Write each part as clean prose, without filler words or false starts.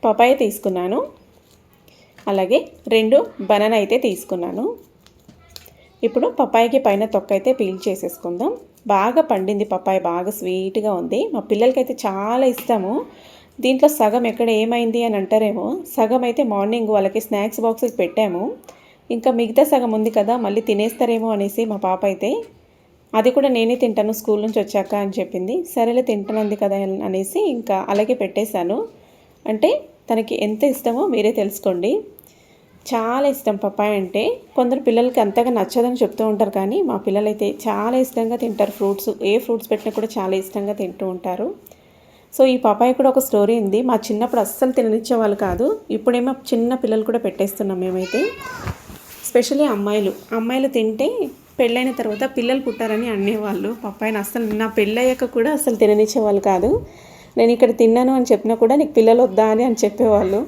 Papaya తీసుకున్నాను, అలాగే 2 banana అయితే తీసుకున్నాను. ఇప్పుడు పపాయకి పైన తొక్క అయితే పీల్ చేసేసుకుందాం. బాగా పండింది పపాయ, బాగా స్వీట్గా ఉంది. మా పిల్లలకైతే చాలా ఇష్టము. దీంట్లో సగం ఎక్కడ ఏమైంది అని అంటారేమో, సగం అయితే మార్నింగ్ వాళ్ళకి స్నాక్స్ బాక్స్కి పెట్టాము. ఇంకా మిగతా సగం ఉంది కదా, మళ్ళీ తినేస్తారేమో అనేసి మా పాప అయితే అది కూడా నేనే తింటాను స్కూల్ నుంచి వచ్చాక అని చెప్పింది. సరేలే తింటానంది కదా అనేసి ఇంకా అలాగే పెట్టేశాను. అంటే తనకి ఎంత ఇష్టమో మీరే తెలుసుకోండి. చాలా ఇష్టం పపాయ అంటే. కొందరు పిల్లలకి అంతగా నచ్చదని చెప్తూ ఉంటారు, కానీ మా పిల్లలైతే చాలా ఇష్టంగా తింటారు. ఫ్రూట్స్ ఏ ఫ్రూట్స్ పెట్టినా కూడా చాలా ఇష్టంగా తింటూ ఉంటారు. సో ఈ పపాయ కూడా ఒక స్టోరీ ఉంది. మా చిన్నప్పుడు అస్సలు తిననిచ్చేవాళ్ళు కాదు, ఇప్పుడేమో చిన్న పిల్లలు కూడా పెట్టేస్తున్నాం మేమైతే. స్పెషల్లీ అమ్మాయిలు తింటే పెళ్ళైన తర్వాత పిల్లలు పుట్టారని అనేవాళ్ళు. పప్పాయిని అస్సలు నా పెళ్ళయ్యాక కూడా అస్సలు తిననిచ్చేవాళ్ళు కాదు. నేను ఇక్కడ తిన్నాను అని చెప్పినా కూడా నీకు పిల్లలు వద్దా అని చెప్పేవాళ్ళు.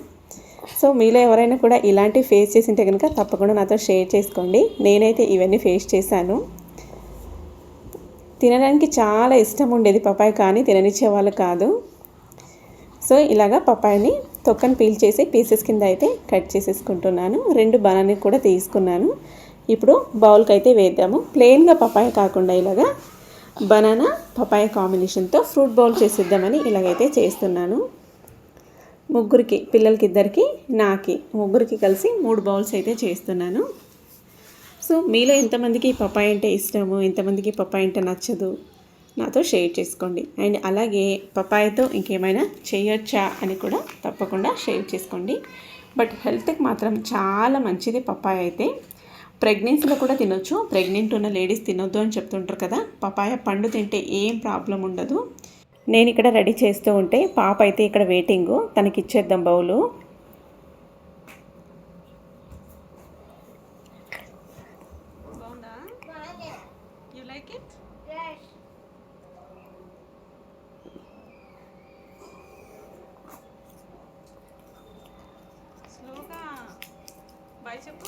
సో మీలో ఎవరైనా కూడా ఇలాంటివి ఫేస్ చేసింటే కనుక తప్పకుండా నాతో షేర్ చేసుకోండి. నేనైతే ఇవన్నీ ఫేస్ చేశాను. తినడానికి చాలా ఇష్టం ఉండేది పపాయ, కానీ తిననిచ్చేవాళ్ళు కాదు. సో ఇలాగా పపాయని తొక్కను పీల్ చేసి పీసెస్ కింద అయితే కట్ చేసేసుకుంటున్నాను. 2 బనానా కూడా తీసుకున్నాను. ఇప్పుడు బౌల్కి అయితే వేద్దాము. ప్లెయిన్గా పపాయ కాకుండా ఇలాగా బనానా పపాయ కాంబినేషన్తో ఫ్రూట్ బౌల్ చేసిద్దామని ఇలాగైతే చేస్తున్నాను. ముగ్గురికి, పిల్లలకి 2కి, నాకి, ముగ్గురికి కలిసి 3 బౌల్స్ అయితే చేస్తున్నాను. సో మీలో ఎంతమందికి పపాయ అంటే ఇష్టము, ఎంతమందికి పపాయ అంటే నచ్చదు నాతో షేర్ చేసుకోండి. అండ్ అలాగే పపాయతో ఇంకేమైనా చేయొచ్చా అని కూడా తప్పకుండా షేర్ చేసుకోండి. బట్ హెల్త్కి మాత్రం చాలా మంచిది పపాయ అయితే. ప్రెగ్నెన్సీలో కూడా తినొచ్చు. ప్రెగ్నెంట్ ఉన్న లేడీస్ తినొద్దు అని చెప్తుంటారు కదా, పపాయ పండు తింటే ఏం ప్రాబ్లం ఉండదు. నేను ఇక్కడ రెడీ చేస్తూ ఉంటే పాప అయితే ఇక్కడ వెయిటింగు, తనకి ఇచ్చేద్దాం బౌలు. బాయ్ చెప్పు.